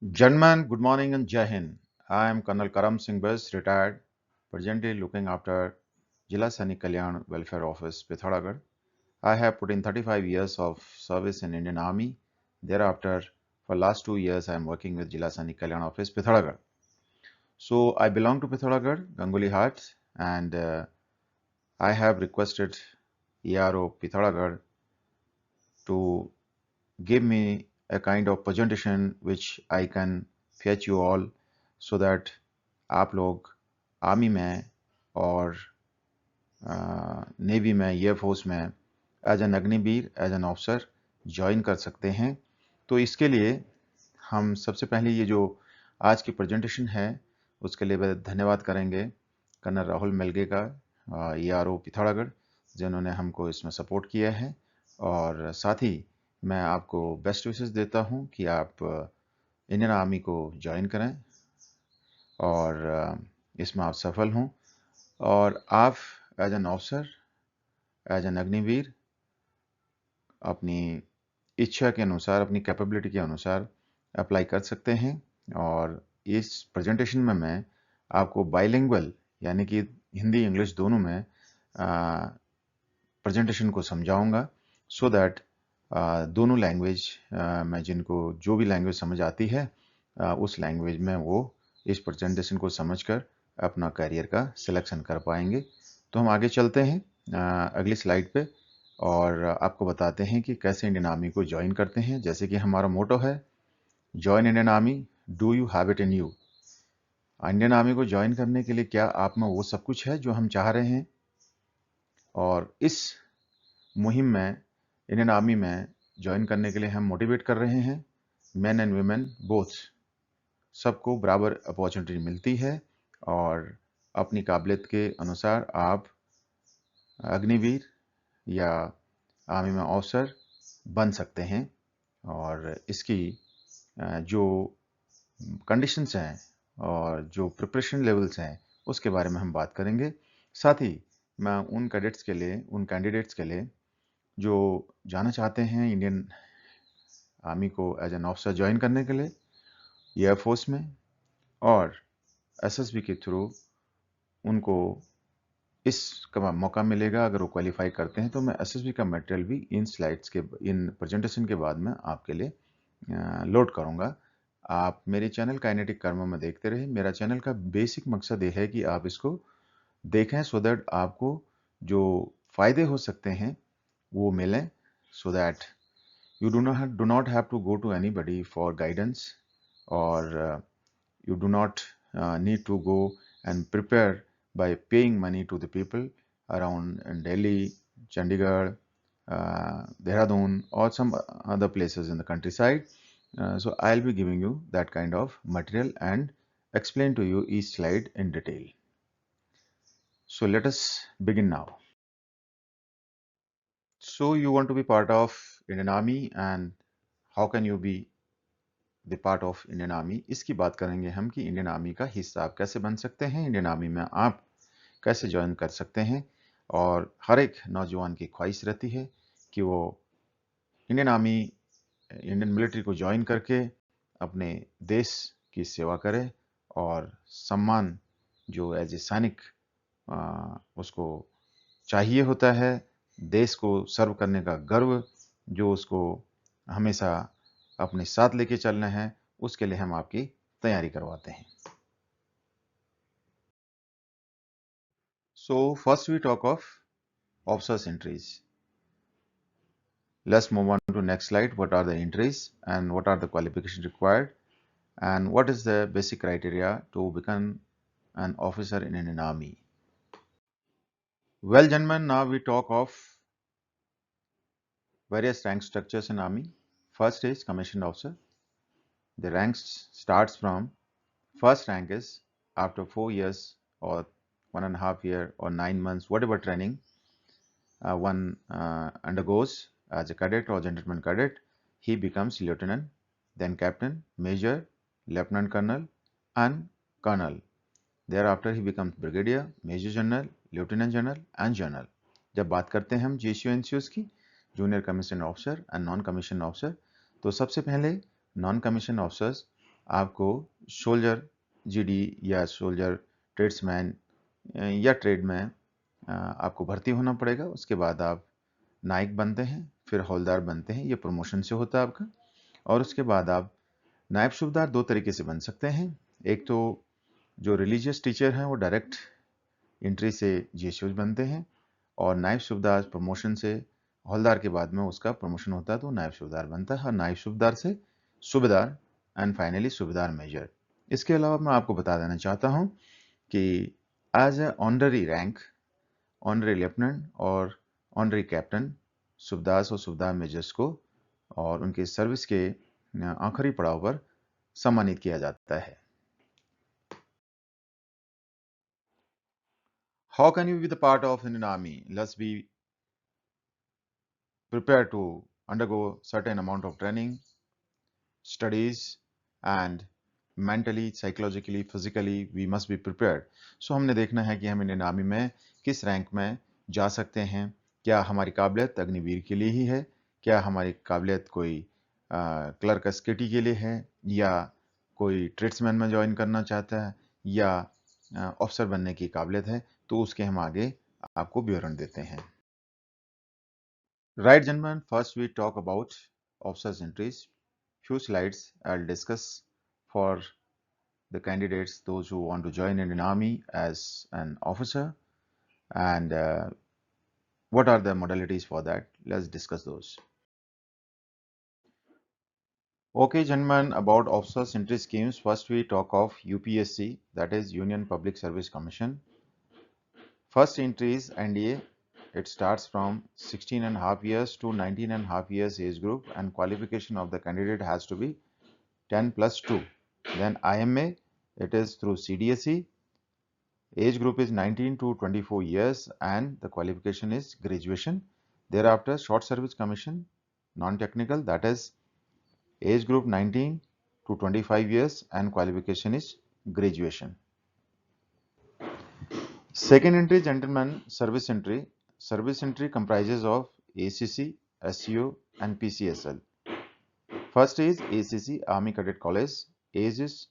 Gentlemen, good morning and Jai Hind. I am Colonel Karam Singh Bes, retired, presently looking after Jila Sainik Kalyan Welfare Office, Pithoragarh. I have put in 35 years of service in Indian Army. Thereafter, for last 2 years, I am working with Jila Sainik Kalyan Office, Pithoragarh. So I belong to Pithoragarh, Ganguly Hats, and I have requested ERO Pithoragarh to give me a kind of presentation which I can fetch you all so that आप लोग army में और navy में air force में as an Agniveer as an officer join कर सकते हैं। तो इसके लिए हम सबसे पहले ये जो आज की प्रेजेंटेशन है उसके लिए धन्यवाद करेंगे कर्नल राहुल मेलगे का ERO पिथौरागढ़, जिन्होंने हमको इसमें सपोर्ट किया है। और साथ ही मैं आपको बेस्ट विशेस देता हूं कि आप इंडियन आर्मी को ज्वाइन करें और इसमें आप सफल हों और आप as an officer, as an Agniveer अपनी इच्छा के अनुसार, अपनी कैपेबिलिटी के अनुसार अप्लाई कर सकते हैं। और इस प्रेजेंटेशन में मैं आपको बाइलिंगुअल यानी कि हिंदी इंग्लिश दोनों में प्रेजेंटेशन को समझाऊंगा सो दैट दोनों लैंग्वेज में जिनको जो भी लैंग्वेज समझ आती है उस लैंग्वेज में वो इस प्रेजेंटेशन को समझकर अपना करियर का सिलेक्शन कर पाएंगे। तो हम आगे चलते हैं अगली स्लाइड पे और आपको बताते हैं कि कैसे इंडियन आर्मी को ज्वाइन करते हैं। जैसे कि हमारा मोटो है, join Indian army, do you have it in you. Indian army को ज्वाइन करने के लिए क्या आप में वो सब कुछ है जो हम चाह रहे हैं? और इस मुहिम में इंडियन आर्मी में ज्वाइन करने के लिए हम मोटिवेट कर रहे हैं मेन एंड वुमेन बोथ, सबको बराबर अपॉर्चुनिटी मिलती है और अपनी काबिलियत के अनुसार आप अग्निवीर या आर्मी में ऑफिसर बन सकते हैं। और इसकी जो कंडीशंस हैं और जो प्रिपरेशन लेवल्स हैं उसके बारे में हम बात करेंगे। साथ ही मैं उन कैडेट्स के लिए, उन कैंडिडेट्स के लिए जो जाना चाहते हैं इंडियन आर्मी को एज एन ऑफिसर ज्वाइन करने के लिए एयरफोर्स में और एसएसबी के थ्रू उनको इसका मौका मिलेगा अगर वो क्वालिफाई करते हैं। तो मैं एसएसबी का मटेरियल भी इन स्लाइड्स के, इन प्रेजेंटेशन के बाद में आपके लिए लोड करूंगा। आप मेरे चैनल काइनेटिक कर्म में देखते रहे। मेरा चैनल का बेसिक मकसद ये है कि आप इसको देखें सो दैट आपको जो फायदे हो सकते हैं वो मिलें, so that you do not have to go to anybody for guidance or you do not need to go and prepare by paying money to the people around in Delhi, Chandigarh, Dehradun or some other places in the countryside. So I'll be giving you that kind of material and explain to you each slide in detail. So let us begin now. So you want to be part of Indian Army and how can you be the part of Indian army? इसकी बात करेंगे हम कि Indian army का हिस्सा आप कैसे बन सकते हैं, इंडियन आर्मी में आप कैसे ज्वाइन कर सकते हैं। और हर एक नौजवान की ख्वाहिश रहती है कि वो इंडियन आर्मी, इंडियन मिलिट्री को ज्वाइन करके अपने देश की सेवा करे और सम्मान जो एज ए सैनिक उसको चाहिए होता है, देश को सर्व करने का गर्व जो उसको हमेशा अपने साथ लेके चलना है, उसके लिए हम आपकी तैयारी करवाते हैं। So first we talk of officers entries. Let's move on to next slide. What are the entries and what are the qualifications required and what is the basic criteria to become an officer in Indian Army? Well, gentlemen, now we talk of various rank structures in Army. First is commissioned officer. The ranks starts from first rank is after 4 years or 1.5 year or 9 months, whatever training one undergoes as a cadet or gentleman cadet, he becomes lieutenant, then captain, major, lieutenant colonel, and colonel. Thereafter he becomes brigadier, major general, lieutenant general, and general. जब बात करते हैं हम GCU NCOs की, junior commission officer and non commission officer, तो सबसे पहले non commission officers आपको सोल्जर जीडी या सोल्जर ट्रेड्समैन या ट्रेड में आपको भर्ती होना पड़ेगा। उसके बाद आप नाइक बनते हैं, फिर हौलदार बनते हैं, ये प्रमोशन से होता है आपका। और उसके बाद आप नायब सूबेदार दो तरीके से बन सकते हैं। एक तो जो रिलीजियस टीचर हैं वो डायरेक्ट एंट्री से जीएसओ बनते हैं, और नायब सूबेदार प्रमोशन से हौलदार के बाद में उसका प्रमोशन होता है तो नायब सूबेदार बनता है, और नायब सूबेदार से सूबेदार एंड फाइनली सूबेदार मेजर। इसके अलावा मैं आपको बता देना चाहता हूं कि as a honorary rank honorary lieutenant और ऑनररी कैप्टन सूबेदार और सूबेदार मेजर्स को और उनके सर्विस के आखिरी पड़ाव पर सम्मानित किया जाता है। How can you be the part of Indian Army? Let's be prepared to undergo certain amount of training, studies, and mentally, psychologically, physically we must be prepared. So हमने देखना है कि हम इंडियन आर्मी में किस रैंक में जा सकते हैं, क्या हमारी काबिलियत अग्निवीर के लिए ही है, क्या हमारी काबिलियत कोई क्लर्क एसकेटी के लिए है, या कोई ट्रेड्समैन में ज्वाइन करना चाहता है, या ऑफिसर बनने की काबिलियत है, तो उसके हम आगे आपको विवरण देते हैं। Right, gentlemen, first we talk about officers' entries. Few slides I'll discuss for the candidates, those who want to join Indian Army as an officer, and what are the modalities for that. Let's discuss those. Okay, gentlemen, about officers' entry schemes, first we talk of UPSC, that is Union Public Service Commission. First entry is NDA. It starts from 16 and a half years to 19 and a half years age group, and qualification of the candidate has to be 10 plus 2. Then IMA, it is through CDSE. Age group is 19 to 24 years and the qualification is graduation. Thereafter, Short Service Commission, non-technical, that is age group 19 to 25 years and qualification is graduation. Second entry, gentlemen, service entry. Service entry comprises of ACC, SCO and PCSL. First is ACC, Army Cadet College. Age is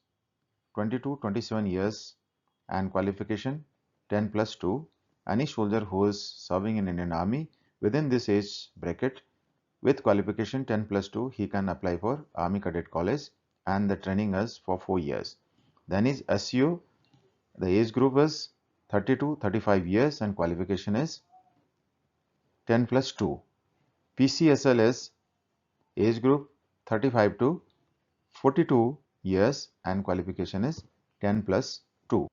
22-27 years and qualification 10 plus 2. Any soldier who is serving in Indian Army within this age bracket with qualification 10 plus 2, he can apply for Army Cadet College, and the training is for 4 years. Then is SCO, the age group is 30 to 35 years and qualification is 10 plus 2. PCSL is age group 35 to 42 years and qualification is 10 plus 2.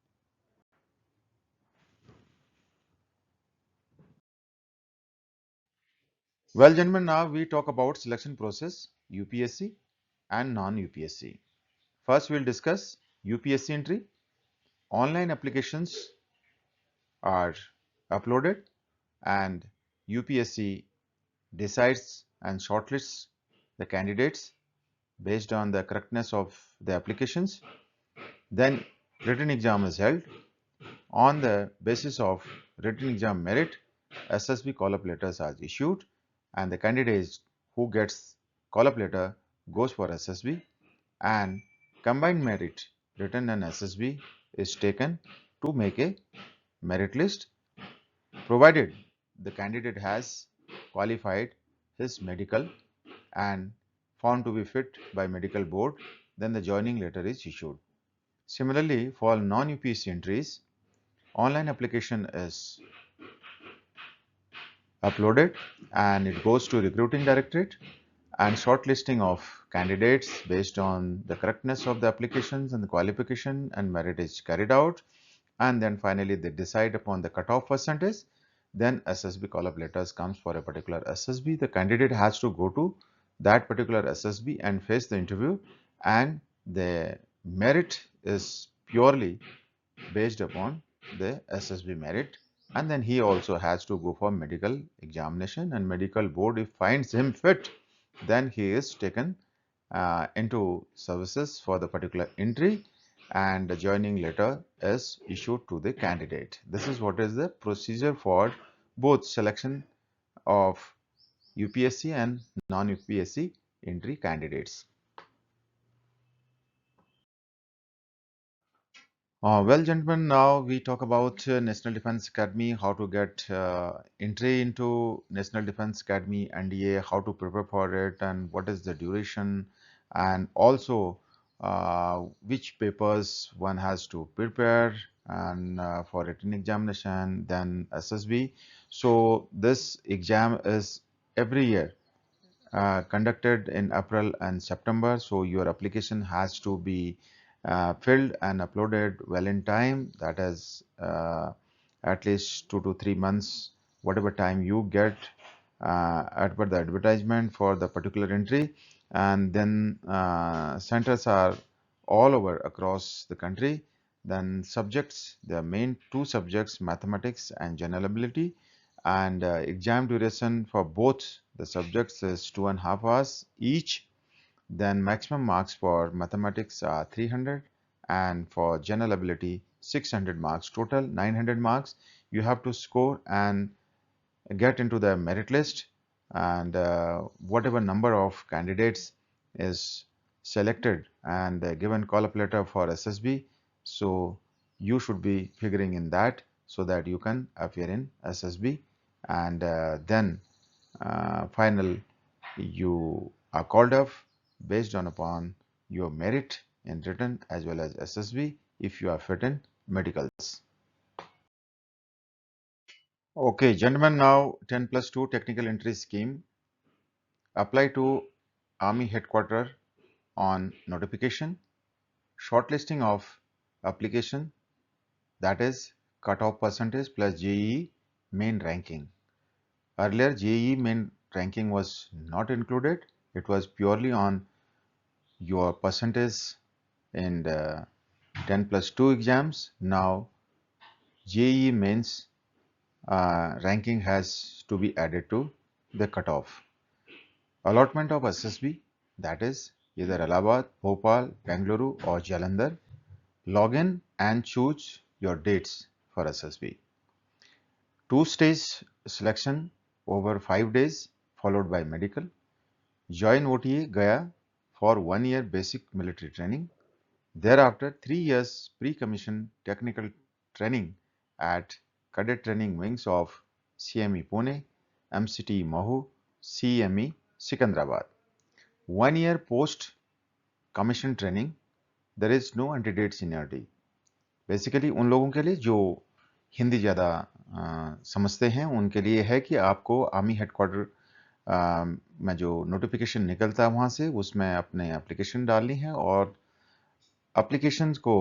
Well, gentlemen, now we talk about selection process, UPSC and non-UPSC. First, we'll discuss UPSC entry. Online applications are uploaded and UPSC decides and shortlists the candidates based on the correctness of the applications. Then written exam is held. On the basis of written exam merit, SSB call-up letters are issued, and the candidate who gets call-up letter goes for SSB, and combined merit written and SSB is taken to make a merit list, provided the candidate has qualified his medical and found to be fit by medical board, then the joining letter is issued. Similarly, for non-UPSC entries, online application is uploaded and it goes to recruiting directorate, and shortlisting of candidates based on the correctness of the applications and the qualification and merit is carried out, and then finally they decide upon the cutoff percentage. Then SSB call-up letters comes for a particular SSB. The candidate has to go to that particular SSB and face the interview, and the merit is purely based upon the SSB merit, and then he also has to go for medical examination, and medical board if finds him fit, then he is taken into services for the particular entry, and the joining letter is issued to the candidate. This is what is the procedure for both selection of UPSC and non-UPSC entry candidates. Well, gentlemen, now we talk about National Defense Academy, how to get entry into National Defense Academy NDA, how to prepare for it, and what is the duration, and also which papers one has to prepare and for written examination, then SSB. So this exam is every year conducted in April and September. So your application has to be filled and uploaded well in time. That is at least 2 to 3 months, whatever time you get at the advertisement for the particular entry. And then centers are all over across the country. Then subjects, the main two subjects, mathematics and general ability, and exam duration for both the subjects is 2.5 hours each. Then maximum marks for mathematics are 300, and for general ability 600 marks, total 900 marks you have to score and get into the merit list. And whatever number of candidates is selected and given call up letter for SSB, so you should be figuring in that so that you can appear in SSB. And then final you are called up based on upon your merit in written as well as SSB if you are fit in medicals. Okay, gentlemen, now 10+2 technical entry scheme apply to Army headquarters on notification, shortlisting of application, that is cutoff percentage plus JEE main ranking. Earlier JEE main ranking was not included. It was purely on your percentage in the 10+2 exams. Now JEE mains ranking has to be added to the cutoff. Allotment of SSB, that is either Allahabad, Bhopal, Bengaluru or Jalandhar. Log in and choose your dates for SSB. Two-stage selection over 5 days followed by medical. Join OTA Gaya for 1 year basic military training. Thereafter 3 years pre-commission technical training at cadet training wings of CME Pune, MCT Mahu, CME Sikandrabad. 1 year post commission training, there is no antedate seniority. Basically उन लोगों के लिए जो हिंदी ज़्यादा समझते हैं उनके लिए है कि आपको आर्मी हेडक्वार्टर में जो नोटिफिकेशन निकलता है वहाँ से उसमें अपने एप्लीकेशन डालनी है और एप्लीकेशंस को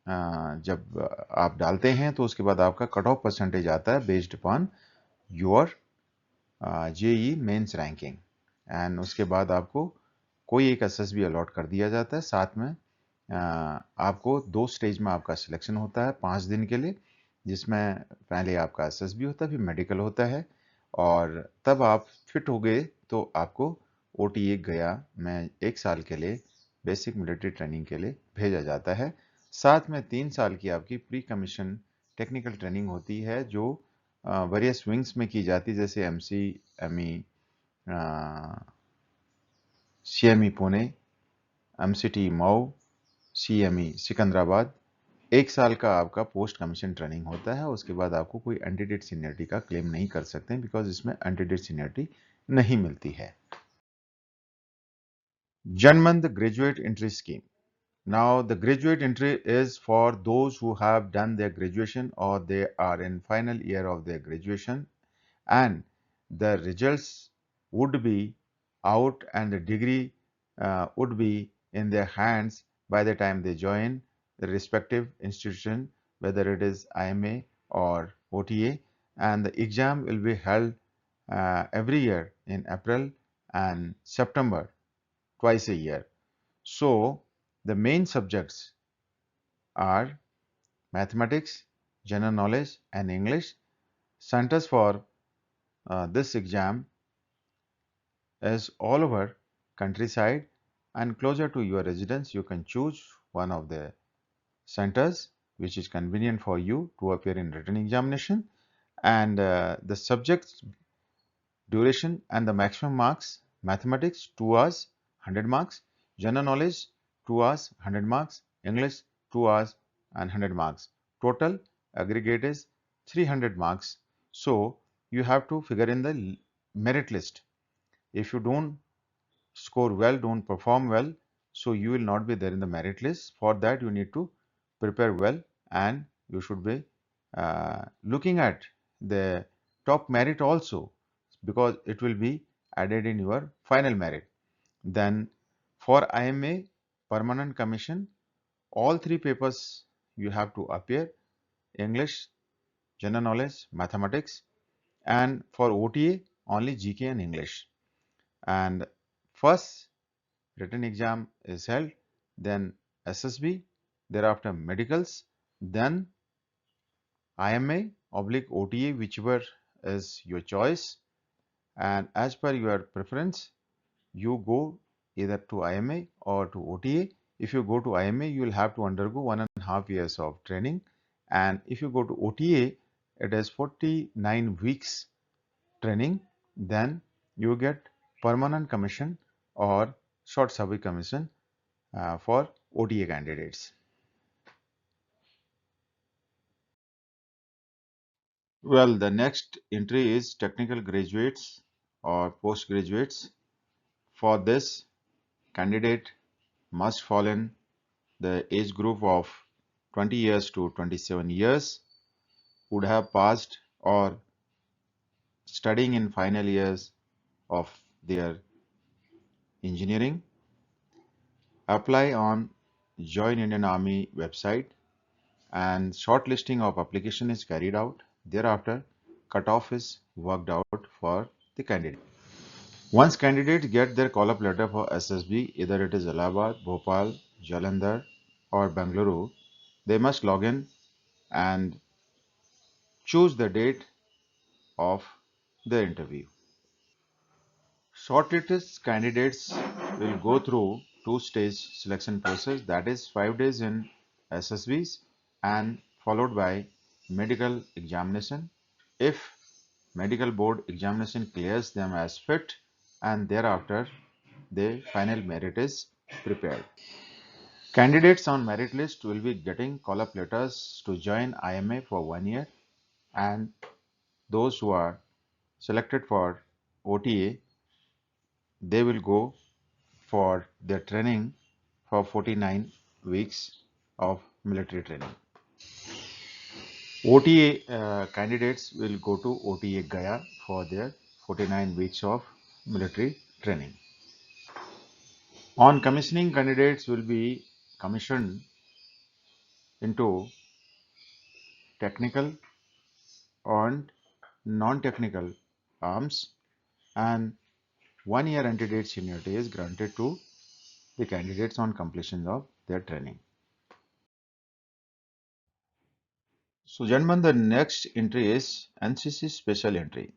जब आप डालते हैं तो उसके बाद आपका कट ऑफ परसेंटेज आता है based upon your JEE Mains ranking and उसके बाद आपको कोई एक एसएसबी अलॉट कर दिया जाता है। साथ में आपको 2 स्टेज में आपका सिलेक्शन होता है 5 दिन के लिए, जिसमें पहले आपका एसएसबी होता है फिर मेडिकल होता है और तब आप फिट हो गए तो आपको ओटीए गया में 1 साल के लिए बेसिक मिलिट्री ट्रेनिंग के लिए भेजा जाता है। साथ में 3 साल की आपकी प्री कमीशन टेक्निकल ट्रेनिंग होती है जो वेरियस विंग्स में की जाती है, जैसे MC, ME, CME Pune, MCT Mau, CME Secunderabad. 1 साल का आपका पोस्ट कमीशन ट्रेनिंग होता है। उसके बाद आपको कोई एंटीडेट सीनियरिटी का क्लेम नहीं कर सकते बिकॉज इसमें एंटीडेट सीनियरिटी नहीं मिलती है। जनमंत graduate entry scheme. Now, the graduate entry is for those who have done their graduation or they are in final year of their graduation and the results would be out and the degree would be in their hands by the time they join the respective institution, whether it is IMA or OTA, and the exam will be held every year in April and September, twice a year. So, the main subjects are mathematics, general knowledge and English. Centers for this exam is all over countryside and closer to your residence. You can choose one of the centers which is convenient for you to appear in written examination, and the subjects duration and the maximum marks: mathematics 2 hours 100 marks, general knowledge 2 hours 100 marks, English 2 hours and 100 marks. Total aggregate is 300 marks. So you have to figure in the merit list. If you don't score well, don't perform well, so you will not be there in the merit list. For that, you need to prepare well, and you should be looking at the top merit also, because it will be added in your final merit. Then for IMA permanent commission, all three papers you have to appear: English, general knowledge, mathematics, and for OTA only GK and English. And first written exam is held, then SSB, thereafter medicals, then IMA oblique OTA, whichever is your choice, and as per your preference, you go either to IMA or to OTA. If you go to IMA, you will have to undergo 1.5 years of training, and if you go to OTA, it is 49 weeks training. Then you get permanent commission or short service commission for OTA candidates. Well, the next entry is technical graduates or postgraduates. For this, candidate must fall in the age group of 20 years to 27 years, would have passed or studying in final years of their engineering. Apply on Join Indian Army website, and shortlisting of application is carried out. Thereafter, cutoff is worked out for the candidate. Once candidates get their call-up letter for SSB, either it is Allahabad, Bhopal, Jalandhar or Bengaluru, they must log in and choose the date of the interview. Shortlisted candidates will go through two-stage selection process, that is 5 days in SSBs and followed by medical examination. If medical board examination clears them as fit, and thereafter the final merit is prepared. Candidates on merit list will be getting call-up letters to join IMA for 1 year, and those who are selected for OTA, they will go for their training for 49 weeks of military training. OTA candidates will go to OTA Gaya for their 49 weeks of military training. On commissioning, candidates will be commissioned into technical and non-technical arms, and 1 year antedate seniority is granted to the candidates on completion of their training. So gentlemen, the next entry is NCC special entry.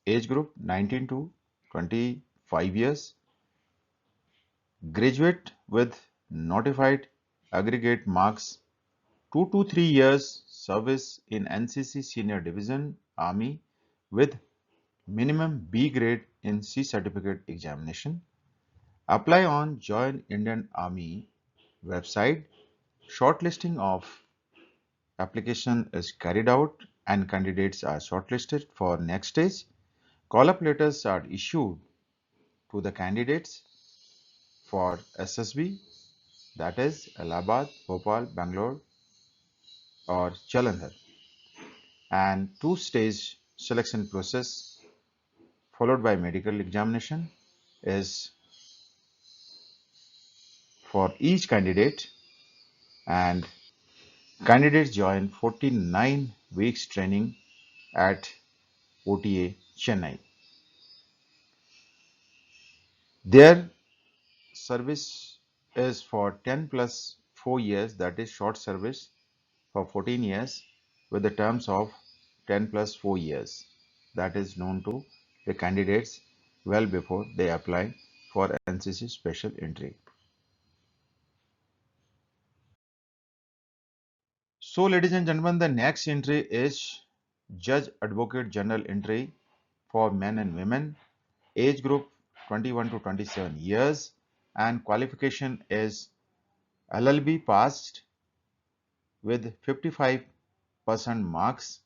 Age group 19 to 25 years. Graduate with notified aggregate marks 2 to 3 years service in NCC Senior Division Army with minimum B grade in C certificate examination. Apply on Join Indian Army website. Shortlisting of application is carried out and candidates are shortlisted for next stage. Call-up letters are issued to the candidates for SSB, that is Allahabad, Bhopal, Bangalore or Jalandhar, and two-stage selection process followed by medical examination is for each candidate, and candidates join 49 weeks training at OTA Chennai. Their service is for 10 plus 4 years, that is short service for 14 years with the terms of 10 plus 4 years. That is known to the candidates well before they apply for NCC special entry. So ladies and gentlemen, the next entry is Judge Advocate General entry for men and women, age group 21 to 27 years, and qualification is LLB passed with 55% marks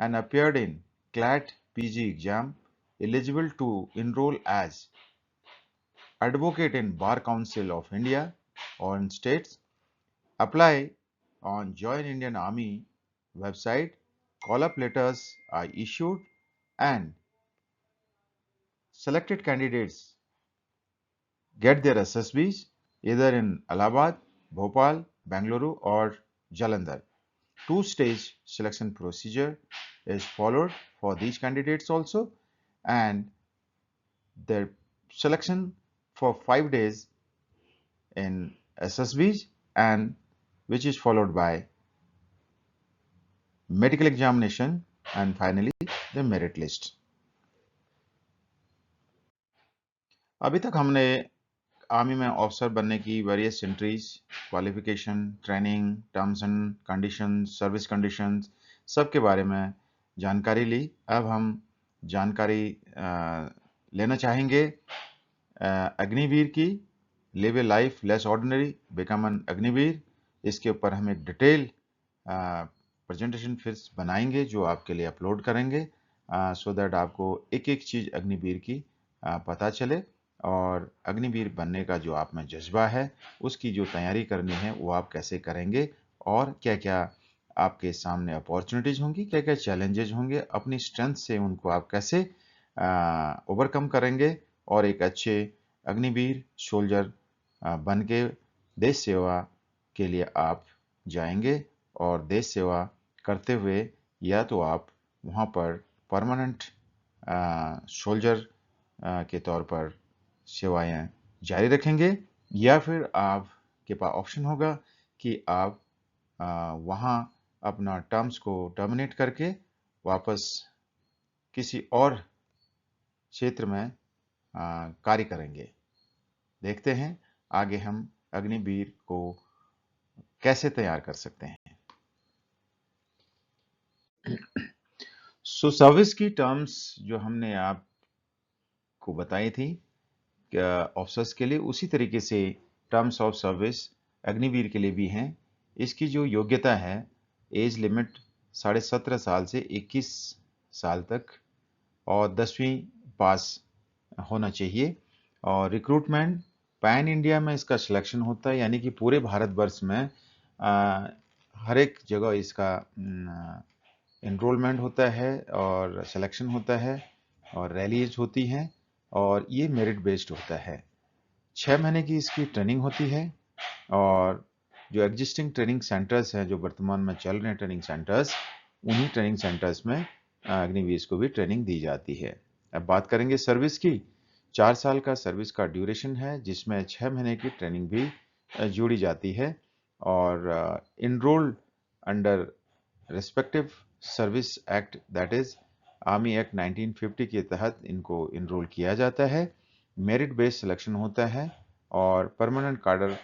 and appeared in CLAT PG exam, eligible to enroll as advocate in Bar Council of India or in states. Apply on Join Indian Army website. Call-up letters are issued and selected candidates get their SSBs either in Allahabad, Bhopal, Bangalore or Jalandhar. Two-stage selection procedure is followed for these candidates also, and their selection for 5 days in SSBs, and which is followed by medical examination and finally the merit list. अभी तक हमने army में officer बनने की various entries, qualification, training, terms and conditions, service conditions सब के बारे में जानकारी ली। अब हम जानकारी लेना चाहेंगे अग्निवीर की, live A life less ordinary, become an Agniveer. इसके ऊपर हम एक डिटेल प्रेजेंटेशन फिर बनाएंगे जो आपके लिए अपलोड करेंगे, सो दैट आपको एक एक चीज़ अग्निवीर की पता चले और अग्निवीर बनने का जो आप में जज्बा है उसकी जो तैयारी करनी है वो आप कैसे करेंगे और क्या क्या आपके सामने अपॉर्चुनिटीज होंगी, क्या क्या चैलेंजेस होंगे, अपनी स्ट्रेंथ से उनको आप कैसे ओवरकम करेंगे और एक अच्छे अग्निवीर सोल्जर बन के देश सेवा के लिए आप जाएंगे। और देश सेवा करते हुए या तो आप वहाँ पर परमानेंट सोल्जर के तौर पर सेवाएं जारी रखेंगे, या फिर आपके पास ऑप्शन होगा कि आप वहाँ अपना टर्म्स को टर्मिनेट करके वापस किसी और क्षेत्र में कार्य करेंगे। देखते हैं आगे हम अग्निवीर को कैसे तैयार कर सकते हैं। सो सर्विस की टर्म्स जो हमने आपको बताई थी ऑफिसर्स के लिए, उसी तरीके से टर्म्स ऑफ सर्विस अग्निवीर के लिए भी हैं। इसकी जो योग्यता है, एज लिमिट 17.5 साल से 21 साल तक और 10वीं पास होना चाहिए। और रिक्रूटमेंट पैन इंडिया में इसका सिलेक्शन होता है, यानी कि पूरे भारतवर्ष में हर एक जगह इसका एनरोलमेंट होता है और सिलेक्शन होता है और रैलीज होती हैं और ये मेरिट बेस्ड होता है। 6 महीने की इसकी ट्रेनिंग होती है और जो एग्जिस्टिंग ट्रेनिंग सेंटर्स हैं, जो वर्तमान में चल रहे हैं ट्रेनिंग सेंटर्स, उन्हीं ट्रेनिंग सेंटर्स में अग्निवीर को भी ट्रेनिंग दी जाती है। अब बात करेंगे सर्विस की। 4 साल का सर्विस का ड्यूरेशन है, जिसमें 6 महीने की ट्रेनिंग भी जोड़ी जाती है और enrolled under respective service act, that is army act 1950 के तहत इनको इनरोल किया जाता है। मेरिट बेस्ड सिलेक्शन होता है और परमानेंट कार्डर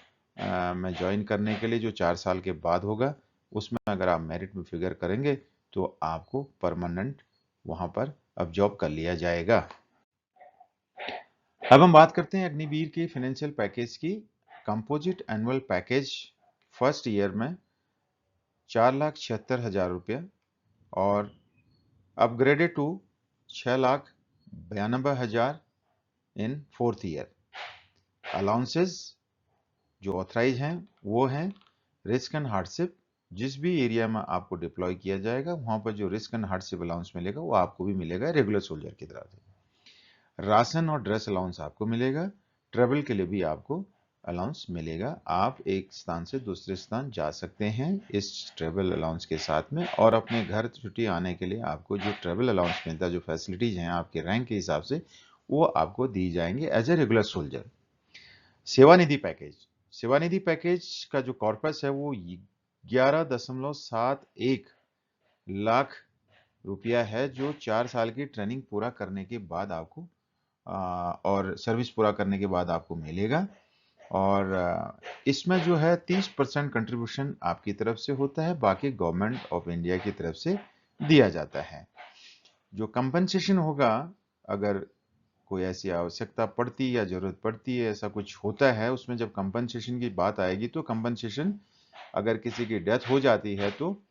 में ज्वाइन करने के लिए जो 4 साल के बाद होगा, उसमें अगर आप मेरिट में फिगर करेंगे तो आपको परमानेंट वहां पर अब जॉब कर लिया जाएगा। अब हम बात करते हैं अग्निवीर के फाइनेंशियल पैकेज की। Composite annual package first year में 4,76,000 रुपया और upgraded to 6,92,000 in fourth year. Allowances जो ऑथराइज हैं वो हैं रिस्क एंड हार्डशिप। जिस भी एरिया में आपको डिप्लॉय किया जाएगा वहां पर जो रिस्क एंड हार्डशिप अलाउंस मिलेगा वो आपको भी मिलेगा रेगुलर सोल्जर की तरह से। राशन और ड्रेस अलाउंस आपको मिलेगा। ट्रेवल के लिए भी आपको अलाउंस मिलेगा। आप एक स्थान से दूसरे स्थान जा सकते हैं इस ट्रेवल अलाउंस के साथ में, और अपने घर छुट्टी आने के लिए आपको जो ट्रेवल अलाउंस मिलता है, जो फैसिलिटीज हैं आपके रैंक के हिसाब से, वो आपको दी जाएंगे as a regular soldier. Seva Nidhi package, Seva Nidhi package का जो कॉर्पस है वो 11.71 लाख रुपया है, जो 4 साल की ट्रेनिंग पूरा करने के बाद आपको और सर्विस पूरा करने के बाद आपको मिलेगा। और इसमें जो है 30% कंट्रीब्यूशन आपकी तरफ से होता है, बाकी गवर्नमेंट ऑफ इंडिया की तरफ से दिया जाता है। जो कंपनसेशन होगा, अगर कोई ऐसी आवश्यकता पड़ती या जरूरत पड़ती है, ऐसा कुछ होता है, उसमें जब कंपनसेशन की बात आएगी तो कंपनसेशन अगर किसी की डेथ हो जाती है तो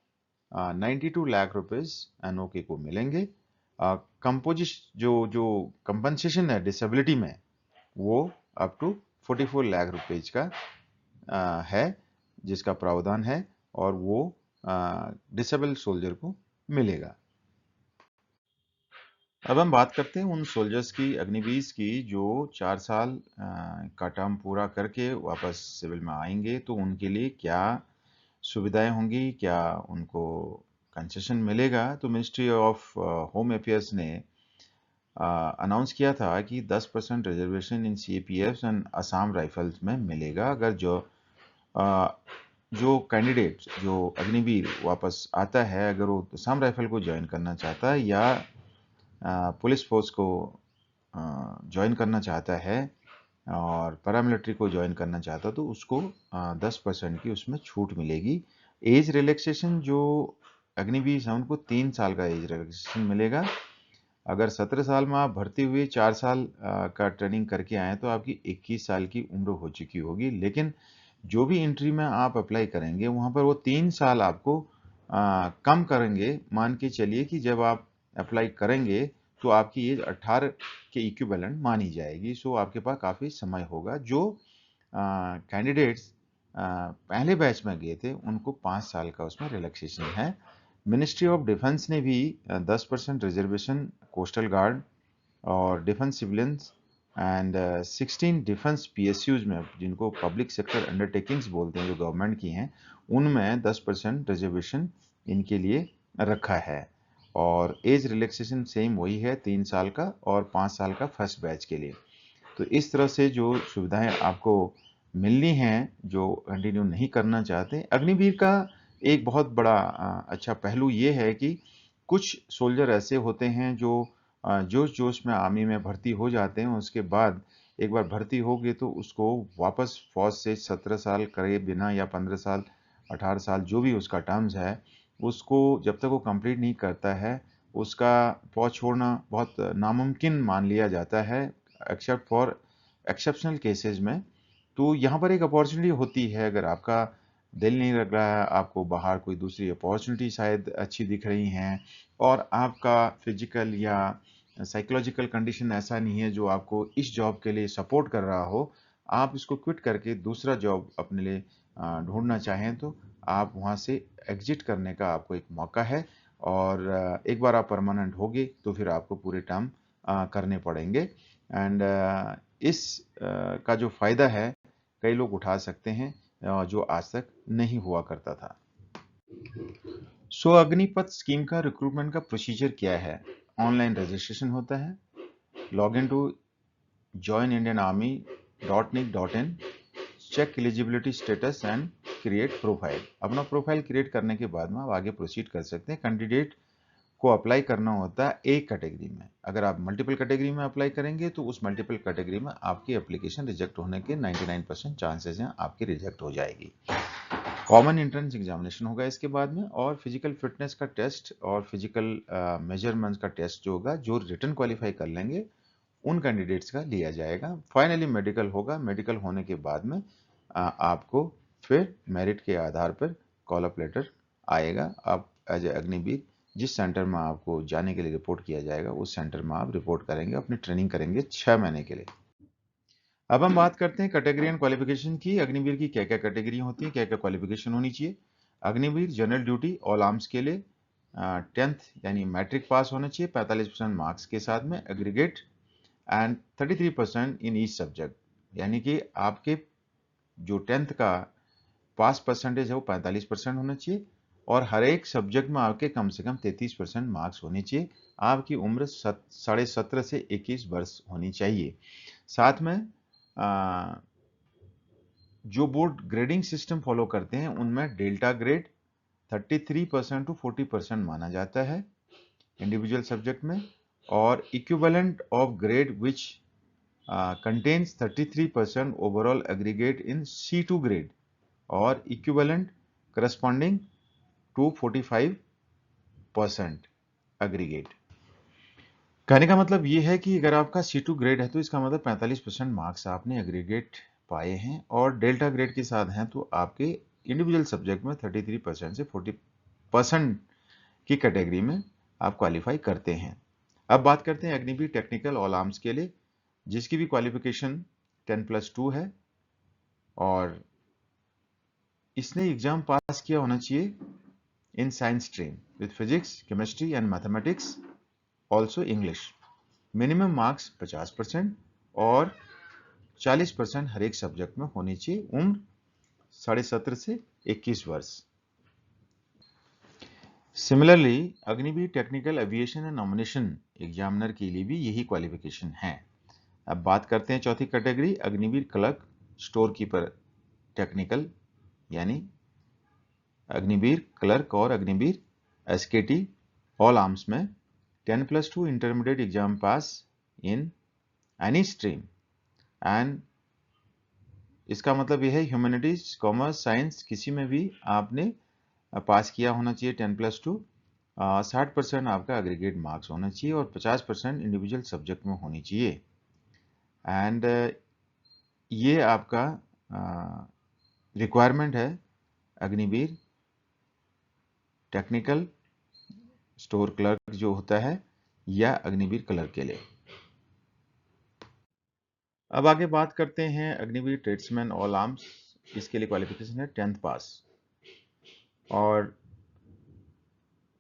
92 लाख रुपीस एनओके को मिलेंगे। कंपोजिश जो जो कंपनसेशन है डिसेबिलिटी में वो अप टू 44 लाख रुपीज का है, जिसका प्रावधान है और वो डिसेबल सोल्जर को मिलेगा। अब हम बात करते हैं उन सोल्जर्स की, अग्निवीर की, जो 4 साल का टर्म पूरा करके वापस सिविल में आएंगे, तो उनके लिए क्या सुविधाएं होंगी, क्या उनको कंसेशन मिलेगा। तो मिनिस्ट्री ऑफ होम अफेयर्स ने अनाउंस किया था कि 10% reservation in CAPF and Assam rifles में मिलेगा। अगर जो कैंडिडेट जो अग्निवीर वापस आता है, अगर वो असम राइफल को ज्वाइन करना चाहता है या पुलिस फोर्स को ज्वाइन करना चाहता है और पैरामिलिट्री को ज्वाइन करना चाहता है, तो उसको 10% की उसमें छूट मिलेगी। एज रिलैक्सेशन जो अग्निवीर है उनको 3 साल का एज रिलैक्सेशन मिलेगा। अगर 17 साल में आप भर्ती हुए 4 साल का ट्रेनिंग करके आए तो आपकी 21 साल की उम्र हो चुकी होगी। लेकिन जो भी एंट्री में आप अप्लाई करेंगे वहाँ पर वो 3 साल आपको कम करेंगे। मान के चलिए कि जब आप अप्लाई करेंगे तो आपकी एज 18 के इक्विवेलेंट मानी जाएगी। सो आपके पास काफ़ी समय होगा। जो कैंडिडेट्स पहले बैच में गए थे उनको 5 साल का उसमें रिलैक्सेशन है। मिनिस्ट्री ऑफ डिफेंस ने भी 10% रिजर्वेशन कोस्टल गार्ड और defence civilians and 16 defence PSUs में, जिनको पब्लिक सेक्टर अंडरटेकिंग्स बोलते हैं, जो गवर्नमेंट की हैं, उनमें 10% रिजर्वेशन इनके लिए रखा है। और एज रिलैक्सेशन सेम वही है, 3 साल का और 5 साल का फर्स्ट बैच के लिए। तो इस तरह से जो सुविधाएं आपको मिलनी हैं जो कंटिन्यू नहीं करना चाहते। अग्निवीर का एक बहुत बड़ा अच्छा पहलू ये है कि कुछ सोल्जर ऐसे होते हैं जो जोश जोश में आर्मी में भर्ती हो जाते हैं, उसके बाद एक बार भर्ती हो गए तो उसको वापस फौज से 17 साल करे बिना या 15 साल 18 साल जो भी उसका टर्म्स है, उसको जब तक वो कंप्लीट नहीं करता है उसका फौज छोड़ना बहुत नामुमकिन मान लिया जाता है, एक्सेप्ट फॉर एक्सेप्शनल केसेस में। तो यहाँ पर एक अपॉर्चुनिटी होती है, अगर आपका दिल नहीं लग रहा है, आपको बाहर कोई दूसरी अपॉर्चुनिटी शायद अच्छी दिख रही हैं और आपका फिजिकल या साइकोलॉजिकल कंडीशन ऐसा नहीं है जो आपको इस जॉब के लिए सपोर्ट कर रहा हो, आप इसको क्विट करके दूसरा जॉब अपने लिए ढूंढना चाहें तो आप वहाँ से एग्जिट करने का आपको एक मौका है। और एक बार आप परमानेंट होगे तो फिर आपको पूरे टर्म करने पड़ेंगे। एंड इस का जो फ़ायदा है कई लोग उठा सकते हैं जो आज तक नहीं हुआ करता था। सो अग्निपथ स्कीम का रिक्रूटमेंट का प्रोसीजर क्या है? ऑनलाइन रजिस्ट्रेशन होता है, log in to joinindianarmy.nic.in, check eligibility status and create profile. अपना प्रोफाइल क्रिएट करने के बाद में आप आगे प्रोसीड कर सकते हैं। कैंडिडेट को अप्लाई करना होता है एक कैटेगरी में। अगर आप मल्टीपल कैटेगरी में अप्लाई करेंगे तो उस मल्टीपल कैटेगरी में आपकी एप्लीकेशन रिजेक्ट होने के 99% चांसेस हैं आपकी रिजेक्ट हो जाएगी। कॉमन एंट्रेंस एग्जामिनेशन होगा इसके बाद में, और फिजिकल फिटनेस का टेस्ट और फिजिकल मेजरमेंट्स का टेस्ट जो होगा, जो रिटर्न क्वालिफाई कर लेंगे उन कैंडिडेट्स का लिया जाएगा। फाइनली मेडिकल होगा। मेडिकल होने के बाद में आपको फिर मेरिट के आधार पर कॉल अप लेटर आएगा। आप एज ए अग्निवीर जिस सेंटर में आपको जाने के लिए रिपोर्ट किया जाएगा उस सेंटर में आप रिपोर्ट करेंगे, अपनी ट्रेनिंग करेंगे 6 महीने के लिए। अब हम बात करते हैं कैटेगरी एंड क्वालिफिकेशन की। अग्निवीर की क्या क्या कैटेगरी होती है, क्या क्या क्वालिफिकेशन होनी चाहिए। Agniveer general duty all arms के लिए 10th यानी मैट्रिक पास होना चाहिए 45% मार्क्स के साथ में, aggregate and 33% in each subject, यानी कि आपके जो 10th का पास परसेंटेज है वो 45% होना चाहिए और हर एक सब्जेक्ट में आपके कम से कम 33% मार्क्स होने चाहिए। आपकी उम्र 17.5 से 21 वर्ष होनी चाहिए। साथ में जो बोर्ड ग्रेडिंग सिस्टम फॉलो करते हैं उनमें डेल्टा ग्रेड 33% टू 40% माना जाता है इंडिविजुअल सब्जेक्ट में, और equivalent of grade which contains 33% overall aggregate in C2 grade और equivalent corresponding to 45% aggregate। कहने का मतलब ये है कि अगर आपका C2 ग्रेड है तो इसका मतलब 45% मार्क्स आपने एग्रीगेट पाए हैं, और डेल्टा ग्रेड के साथ हैं तो आपके इंडिविजुअल सब्जेक्ट में 33% से 40% की कैटेगरी में आप क्वालिफाई करते हैं। अब बात करते हैं अग्निवीर टेक्निकल ऑल आर्म्स के लिए, जिसकी भी क्वालिफिकेशन 10+2 है और इसने एग्जाम पास किया होना चाहिए in science stream with physics, chemistry and mathematics, also English. Minimum marks 50% और 40% हर एक सब्जेक्ट में होनी चाहिए। उम्र 17.5 से 21 वर्ष। Similarly Agniveer technical aviation and nomination examiner के लिए भी यही क्वालिफिकेशन है। अब बात करते हैं चौथी category, Agniveer clerk store keeper technical, यानी अग्निवीर क्लर्क और अग्निवीर एसकेटी ऑल आर्म्स में 10+2 intermediate exam pass in any stream and इसका मतलब यह है ह्यूमैनिटीज, कॉमर्स, साइंस किसी में भी आपने पास किया होना चाहिए 10+2। 60% आपका एग्रीगेट मार्क्स होना चाहिए और 50% इंडिविजुअल सब्जेक्ट में होनी चाहिए। एंड ये आपका रिक्वायरमेंट है अग्निवीर टेक्निकल स्टोर क्लर्क जो होता है या अग्निवीर क्लर्क के लिए। अब आगे बात करते हैं अग्निवीर ट्रेड्समैन ऑल आर्म्स। इसके लिए क्वालिफिकेशन है 10th पास और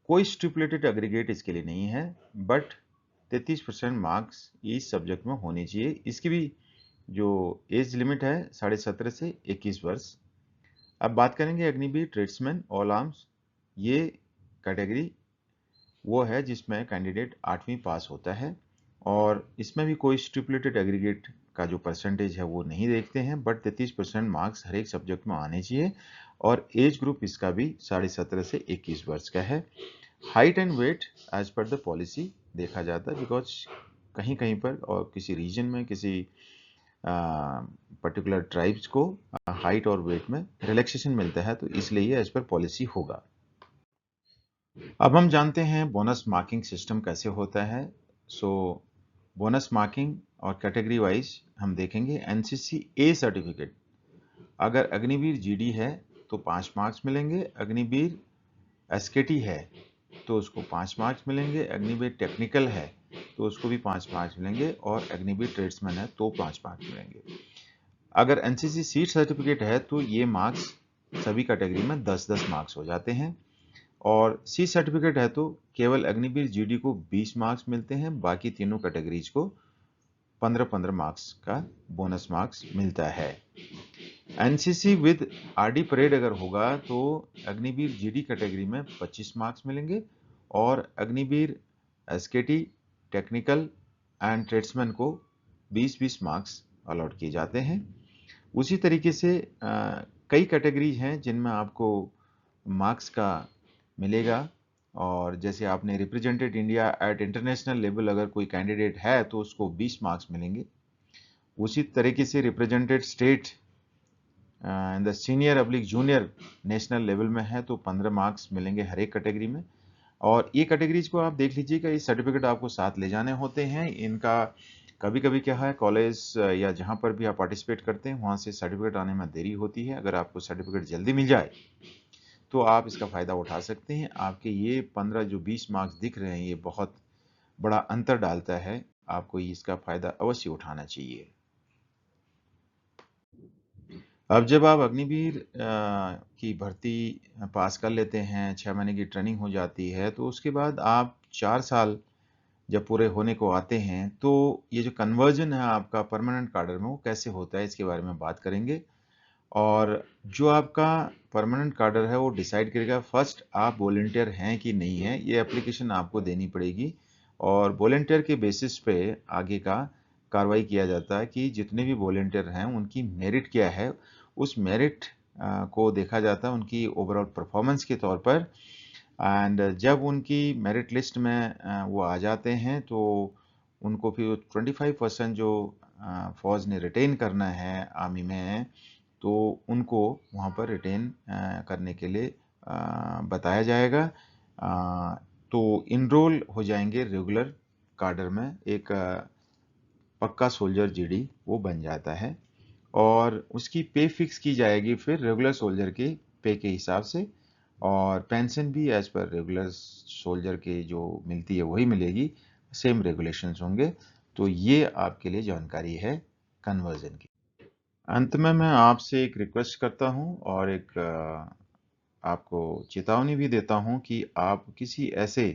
कोई स्टिपुलेटेड एग्रीगेट इसके लिए नहीं है, बट 33% मार्क्स इस सब्जेक्ट में होने चाहिए। इसकी भी जो एज लिमिट है 17.5 से 21 वर्ष। अब बात करेंगे अग्निवीर ट्रेड्समैन ऑल आर्म्स। ये कैटेगरी वो है जिसमें कैंडिडेट 8वीं पास होता है और इसमें भी कोई स्टिपुलेटेड एग्रीगेट का जो परसेंटेज है वो नहीं देखते हैं, बट 33% मार्क्स हर एक सब्जेक्ट में आने चाहिए और एज ग्रुप इसका भी 17.5 से 21 वर्ष का है। Height and weight as per the policy देखा जाता है, बिकॉज कहीं कहीं पर और किसी रीजन में किसी पर्टिकुलर ट्राइब्स को हाइट और वेट में रिलैक्सेशन मिलता है, तो इसलिए ये एज पर पॉलिसी होगा। अब हम जानते हैं बोनस मार्किंग सिस्टम कैसे होता है। बोनस मार्किंग और कैटेगरी वाइज हम देखेंगे। एनसीसी ए सर्टिफिकेट, अगर अग्निवीर जीडी है तो 5 मार्क्स मिलेंगे, अग्निवीर एसकेटी है तो उसको 5 मार्क्स मिलेंगे, अग्निवीर टेक्निकल है तो उसको भी 5 मार्क्स मिलेंगे और अग्निवीर ट्रेड्समैन है तो 5 मार्क्स मिलेंगे। अगर एनसीसी सीट सर्टिफिकेट है तो ये मार्क्स सभी कैटेगरी में 10-10 मार्क्स हो जाते हैं और सी सर्टिफिकेट है तो केवल अग्निवीर जीडी को 20 मार्क्स मिलते हैं, बाकी तीनों कैटेगरीज को 15-15 मार्क्स का बोनस मार्क्स मिलता है। एनसीसी विद आरडी परेड अगर होगा तो अग्निवीर जीडी कैटेगरी में 25 मार्क्स मिलेंगे और अग्निवीर एसकेटी, टेक्निकल एंड ट्रेड्समैन को 20-20 मार्क्स अलॉट किए जाते हैं। उसी तरीके से कई कैटेगरीज हैं जिनमें आपको मार्क्स का मिलेगा और जैसे आपने represented India at international level अगर कोई कैंडिडेट है तो उसको 20 मार्क्स मिलेंगे। उसी तरीके से represented state in the senior oblique junior national level में है तो 15 मार्क्स मिलेंगे हर एक कैटेगरी में। और ये कैटेगरीज को आप देख लीजिएगा, ये सर्टिफिकेट आपको साथ ले जाने होते हैं। इनका कभी कभी क्या है, कॉलेज या जहाँ पर भी आप पार्टिसिपेट करते हैं वहाँ से सर्टिफिकेट आने में देरी होती है। अगर आपको सर्टिफिकेट जल्दी मिल जाए तो आप इसका फ़ायदा उठा सकते हैं। आपके ये 15 जो 20 मार्क्स दिख रहे हैं ये बहुत बड़ा अंतर डालता है, आपको इसका फ़ायदा अवश्य उठाना चाहिए। अब जब आप अग्निवीर की भर्ती पास कर लेते हैं, 6 महीने की ट्रेनिंग हो जाती है, तो उसके बाद आप 4 साल जब पूरे होने को आते हैं तो ये जो कन्वर्जन है आपका परमानेंट कैडर में वो कैसे होता है इसके बारे में बात करेंगे। और जो आपका परमानेंट कैडर है वो डिसाइड करेगा फर्स्ट आप वॉलंटियर हैं कि नहीं है, ये एप्लीकेशन आपको देनी पड़ेगी और वॉलंटियर के बेसिस पे आगे का कार्रवाई किया जाता है कि जितने भी वॉलंटियर हैं उनकी मेरिट क्या है। उस मेरिट को देखा जाता है उनकी ओवरऑल परफॉर्मेंस के तौर पर एंड जब उनकी मेरिट लिस्ट में वो आ जाते हैं तो उनको फिर 25% जो फौज ने रिटेन करना है आर्मी में तो उनको वहाँ पर रिटेन करने के लिए बताया जाएगा। तो इनरोल हो जाएंगे रेगुलर कार्डर में, एक पक्का सोल्जर जीडी वो बन जाता है और उसकी पे फिक्स की जाएगी फिर रेगुलर सोल्जर के पे के हिसाब से, और पेंशन भी एज पर रेगुलर सोल्जर के जो मिलती है वही मिलेगी, सेम रेगुलेशंस होंगे। तो ये आपके लिए जानकारी है कन्वर्जन की। अंत में मैं आपसे एक रिक्वेस्ट करता हूं और एक आपको चेतावनी भी देता हूं कि आप किसी ऐसे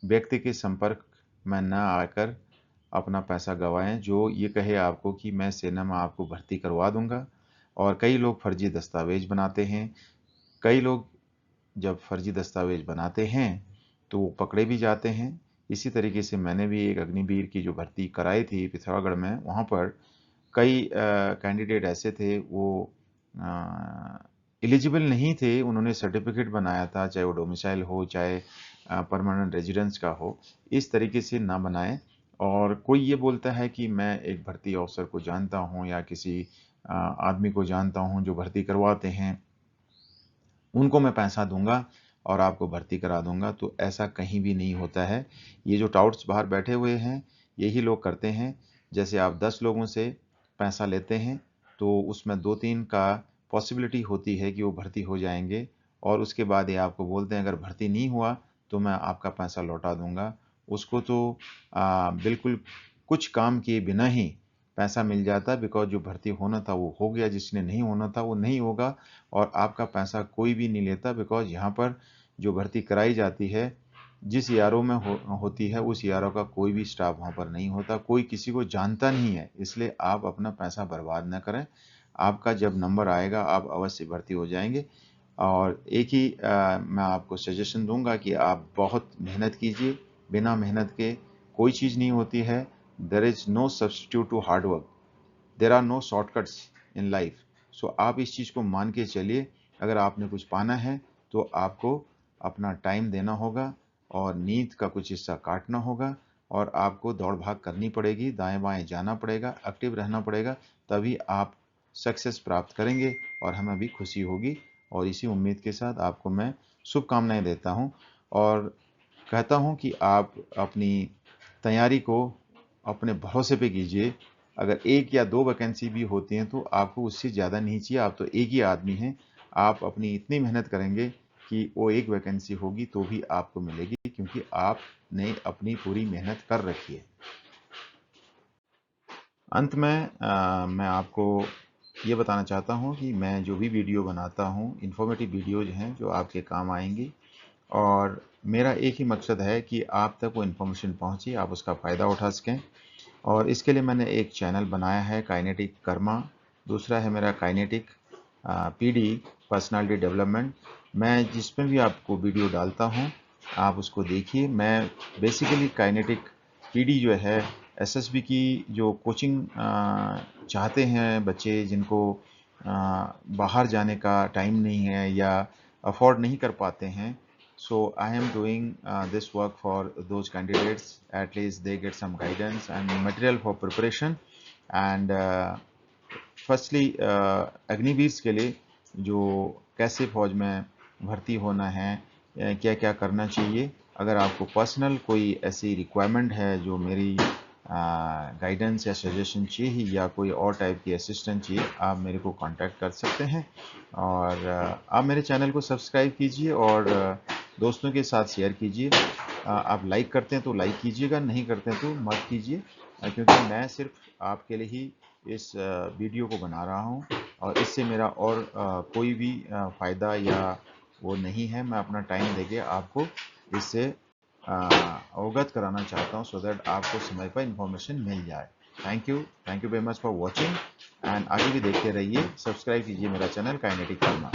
व्यक्ति के संपर्क में न आकर अपना पैसा गंवाएं जो ये कहे आपको कि मैं सेना में आपको भर्ती करवा दूंगा। और कई लोग फर्जी दस्तावेज बनाते हैं। कई लोग जब फर्जी दस्तावेज बनाते हैं तो वो पकड़े भी जाते हैं। इसी तरीके से मैंने भी एक अग्निवीर की जो भर्ती कराई थी पिथौरागढ़ में, वहाँ पर कई कैंडिडेट ऐसे थे, वो एलिजिबल नहीं थे। उन्होंने सर्टिफिकेट बनाया था, चाहे वो डोमिसाइल हो, चाहे परमानेंट रेजिडेंस का हो, इस तरीके से ना बनाएं। और कोई ये बोलता है कि मैं एक भर्ती अफसर को जानता हूं या किसी आदमी को जानता हूं जो भर्ती करवाते हैं, उनको मैं पैसा दूंगा और आपको भर्ती करा दूंगा, तो ऐसा कहीं भी नहीं होता है। ये जो टाउट्स बाहर बैठे हुए हैं, यही लोग करते हैं। जैसे आप 10 लोगों से पैसा लेते हैं तो उसमें 2-3 का पॉसिबिलिटी होती है कि वो भर्ती हो जाएंगे, और उसके बाद ये आपको बोलते हैं अगर भर्ती नहीं हुआ तो मैं आपका पैसा लौटा दूंगा। उसको तो बिल्कुल कुछ काम किए बिना ही पैसा मिल जाता है, बिकॉज जो भर्ती होना था वो हो गया, जिसने नहीं होना था वो नहीं होगा, और आपका पैसा कोई भी नहीं लेता। बिकॉज यहाँ पर जो भर्ती कराई जाती है, जिस यारों में होती है, उस यारों का कोई भी स्टाफ वहाँ पर नहीं होता, कोई किसी को जानता नहीं है। इसलिए आप अपना पैसा बर्बाद न करें। आपका जब नंबर आएगा आप अवश्य भर्ती हो जाएंगे। और एक ही मैं आपको सजेशन दूंगा कि आप बहुत मेहनत कीजिए। बिना मेहनत के कोई चीज़ नहीं होती है। There is no substitute to hard work, there are no shortcuts in life. So आप इस चीज़ को मान के चलिए। अगर आपने कुछ पाना है तो आपको अपना टाइम देना होगा और नींद का कुछ हिस्सा काटना होगा, और आपको दौड़ भाग करनी पड़ेगी, दाएं बाएं जाना पड़ेगा, एक्टिव रहना पड़ेगा, तभी आप सक्सेस प्राप्त करेंगे और हमें भी खुशी होगी। और इसी उम्मीद के साथ आपको मैं शुभकामनाएं देता हूं और कहता हूं कि आप अपनी तैयारी को अपने भरोसे पे कीजिए। अगर 1 या 2 वैकेंसी भी होती हैं तो आपको उससे ज़्यादा नहीं चाहिए। आप तो एक ही आदमी हैं। आप अपनी इतनी मेहनत करेंगे कि वो 1 वैकेंसी होगी तो भी आपको मिलेगी, क्योंकि आपने अपनी पूरी मेहनत कर रखी है। अंत में मैं आपको ये बताना चाहता हूँ कि मैं जो भी वीडियो बनाता हूँ, इन्फॉर्मेटिव वीडियोज़ हैं जो आपके काम आएंगी, और मेरा एक ही मकसद है कि आप तक वो इन्फॉर्मेशन पहुँचे, आप उसका फ़ायदा उठा सकें। और इसके लिए मैंने एक चैनल बनाया है, काइनेटिक कर्मा। दूसरा है मेरा काइनेटिक पीडी, पर्सनालिटी डेवलपमेंट। मैं जिसमें भी आपको वीडियो डालता हूं आप उसको देखिए। मैं बेसिकली काइनेटिक पीडी जो है, एसएसबी की जो कोचिंग चाहते हैं बच्चे जिनको बाहर जाने का टाइम नहीं है या अफोर्ड नहीं कर पाते हैं, so I am doing this work for those candidates. At least they get some guidance and material for preparation. And firstly, Agniveer के लिए जो कैसे फौज में भर्ती होना है, क्या क्या करना चाहिए, अगर आपको पर्सनल कोई ऐसी रिक्वायरमेंट है जो मेरी गाइडेंस या सजेशन चाहिए या कोई और टाइप की असिस्टेंट चाहिए, आप मेरे को कांटेक्ट कर सकते हैं। और आप मेरे चैनल को सब्सक्राइब कीजिए और दोस्तों के साथ शेयर कीजिए। आप लाइक करते हैं तो लाइक कीजिएगा, नहीं करते हैं तो मत कीजिए, क्योंकि मैं सिर्फ आपके लिए ही इस वीडियो को बना रहा हूं और इससे मेरा और कोई भी फ़ायदा या वो नहीं है। मैं अपना टाइम देके आपको इससे अवगत कराना चाहता हूं, सो दैट आपको समय पर इंफॉर्मेशन मिल जाए। Thank you very much for watching, and आगे भी देखते रहिए। सब्सक्राइब कीजिए मेरा चैनल काइनेटिक कर्मा।